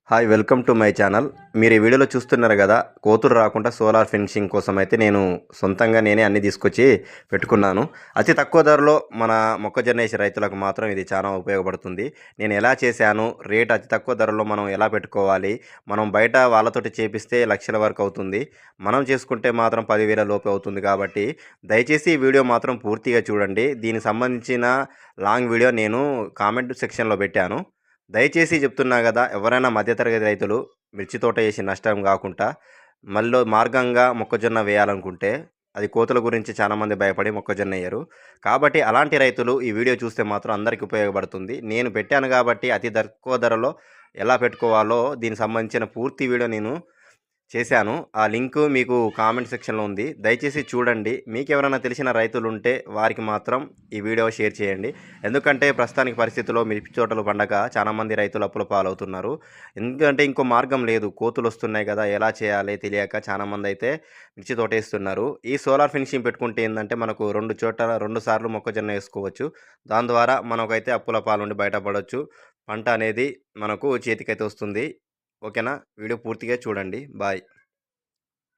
Hi welcome to my channel. మీరు ఈ వీడియోలో చూస్తున్నారు కదా, కోతులు రాకుండా సోలార్ ఫెన్సింగ్ కోసం అయితే నేను సొంతంగా నేనే అన్ని తీసుకొచ్చి పెట్టుకున్నాను. అతి తక్కువ ధరలో మన మొక్కజొన్న వేసే రైతులకు మాత్రం ఇది చాలా ఉపయోగపడుతుంది. నేను ఎలా చేశాను, రేట్ అతి తక్కువ ధరలో మనం ఎలా పెట్టుకోవాలి, మనం బయట వాళ్ళతోటి చేపిస్తే లక్షల వరకు అవుతుంది, మనం చేసుకుంటే మాత్రం 10,000 లోపు అవుతుంది. కాబట్టి దయచేసి ఈ వీడియో మాత్రం పూర్తిగా చూడండి. దీనికి సంబంధించిన లాంగ్ వీడియో నేను కామెంట్ సెక్షన్లో పెట్టాను. దయచేసి చెప్తున్నా కదా, ఎవరైనా మధ్యతరగతి రైతులు మిర్చి తోట వేసి నష్టం కాకుండా మళ్ళీ మార్గంగా మొక్కజొన్న వేయాలనుకుంటే అది కోతుల గురించి చాలామంది భయపడి మొక్కజొన్న వేయరు. కాబట్టి అలాంటి రైతులు ఈ వీడియో చూస్తే మాత్రం అందరికీ ఉపయోగపడుతుంది. నేను పెట్టాను కాబట్టి అతి తక్కువ ధరలో ఎలా పెట్టుకోవాలో దీనికి సంబంధించిన పూర్తి వీడియో నేను చేశాను. ఆ లింకు మీకు కామెంట్ సెక్షన్‌లో ఉంది. దయచేసి చూడండి. మీకెవరైనా తెలిసిన రైతులుంటే వారికి మాత్రం ఈ వీడియో షేర్ చేయండి. ఎందుకంటే ప్రస్తుతానికి పరిస్థితుల్లో మిర్చి తోటలు పండక చాలామంది రైతులు అప్పుల పాలవుతున్నారు. ఎందుకంటే ఇంకో మార్గం లేదు. కోతులొస్తున్నాయి కదా! ఎలా చేయాలి తెలియక చాలామందైతే మిర్చి తోటేస్తున్నారు. ఈ సోలార్ ఫినిషింగ్ పెట్టుకుంటే ఏందంటే మనకు 2 చోట 2 సార్లు మొక్కజొన్న ఏసుకోవచ్చు. దాని ద్వారా మనకైతే అప్పుల పాల నుండి బయటపడొచ్చు. పంట అనేది మనకు చేతికైతే వస్తుంది. ఓకేనా? వీడియో పూర్తిగా చూడండి. బాయ్.